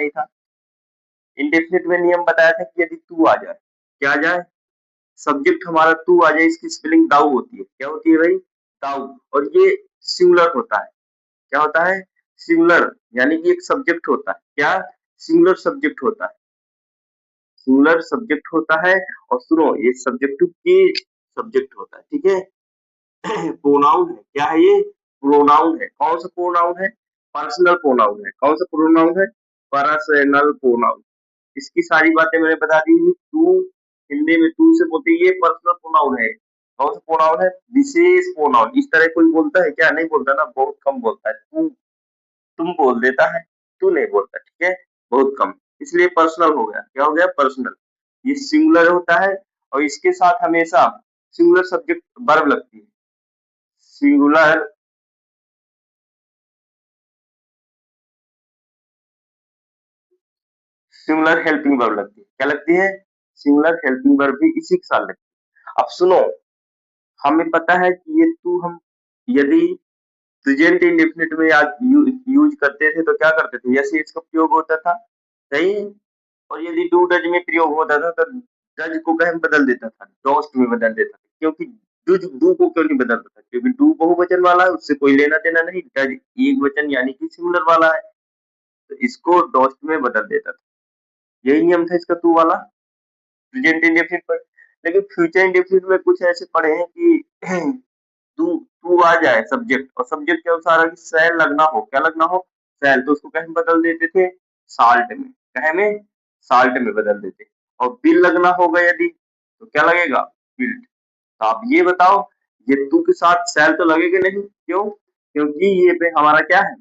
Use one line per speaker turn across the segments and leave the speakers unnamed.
नहीं था। इंडेफिनिट में नियम बताया था कि यदि टू आ जाए, क्या आ जाए, सब्जेक्ट हमारा टू आ जाए, इसकी स्पेलिंग दाऊ होती है। क्या होती है भाई? दाऊ। और ये सिंगुलर होता है। क्या होता है? सिंगुलर, यानी कि एक सब्जेक्ट होता है। क्या? सिंगुलर सब्जेक्ट होता है। सिंगुलर सब्जेक्ट होता है। और सुनो, ये सब्जेक्टिव की सब्जेक्ट होता है, ठीक है। प्रोनाउन है। क्या है ये? प्रोनाउन है। कौन सा प्रोनाउन है? पर्सनल प्रोनाउन है। कौन सा प्रोनाउन है? Personal pronoun. इसकी सारी बातें मैंने बता दी थी। टू, हिंदी में टू से बोलते हैं, ये पर्सनल प्रोनाउन है। कौन सा प्रोनाउन है? विशेष प्रोनाउन। इस तरह कोई बोलता है क्या? नहीं बोलता ना, बहुत कम बोलता है। तू, तुम बोल देता है, तू नहीं बोलता, ठीक है, बहुत कम। इसलिए पर्सनल हो गया। क्या हो गया? पर्सनल। ये सिंगुलर होता है और इसके साथ हमेशा सिंगुलर सब्जेक्ट वर्ब लगती है। सिंगुलर सिंगुलर हेल्पिंग वर्ब लगती है। क्या लगती है? सिंगुलर हेल्पिंग वर्ब भी इसी के साथ लगती है। अब सुनो, हमें पता है कि ये टू हम यदि प्रेजेंट इंडेफिनिट में यूज करते थे तो क्या करते थे? यस इज का प्रयोग होता था, सही। और यदि डू डज में प्रयोग होता था तो डज को कहीं बदल देता था, डोस्ट में बदल देता था। क्योंकि डू डू को क्यों नहीं बदलता था? क्योंकि डू बहुवचन वाला है, उससे कोई लेना देना नहीं। डज एक वचन यानी कि सिंगुलर वाला है, तो इसको डोस्ट में बदल देता था। यही नियम था इसका टू वाला, प्रेजेंट इंडेफिनिट पर। लेकिन फ्यूचर इंडेफिनिट में कुछ ऐसे पढ़े हैं कि टू टू आ जाए सब्जेक्ट, और सब्जेक्ट के अनुसार अगर सैल लगना हो, क्या लगना हो? सैल, तो उसको कहीं बदल देते थे, साल्ट में। कहे में? साल्ट में बदल देते। और बिल लगना होगा यदि, तो क्या लगेगा? बिल्ड। तो आप ये बताओ, ये टू के साथ सैल तो लगेगा नहीं, क्यों? क्योंकि ये पे हमारा क्या है?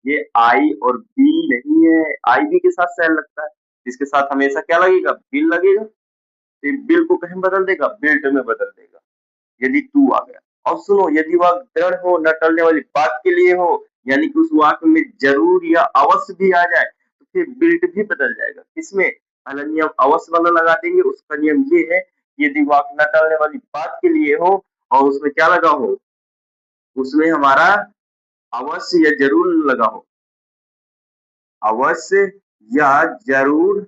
ये आई और बी नहीं है, आई बी के साथ सैल लगता है। इसके साथ हमेशा क्या लगेगा? बिल लगेगा। तो बिल को कहीं बदल देगा, बिल्ट में बदल देगा, यदि टू आ गया। और सुनो, यदि वह दृढ़ हो, न टलने वाली बात के लिए हो, यानी कि उस वाक्य में जरूर या अवश्य भी आ जाए, तो फिर बिल्ट भी बदल जाएगा। किसमें? पहला नियम अवश्य वाला लगा देंगे। उसका नियम ये है, यदि वाक्य न टलने वाली बात के लिए हो और उसमें क्या लगा हो? उसमें हमारा अवश्य या जरूर लगा हो। अवश्य या जरूर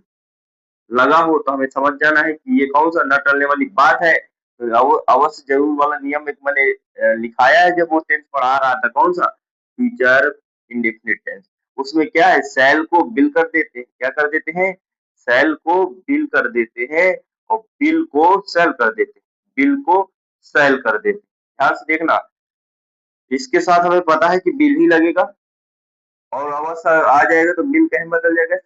लगा हो तो हमें समझ जाना है कि ये कौन सा न टलने वाली बात है। तो अवश्य जरूर वाला नियम एक मैंने लिखाया है जब वो टेंस पढ़ा रहा था। कौन सा? Future indefinite tense. उसमें क्या है? सेल को बिल कर देते हैं। क्या कर देते हैं? सेल को बिल कर देते हैं और बिल को सेल कर देते हैं। बिल को सेल कर देते हैं। ध्यान से देखना, इसके साथ हमें पता है कि बिल ही लगेगा, और अवश्य आ जाएगा तो बिल कहीं बदल जाएगा,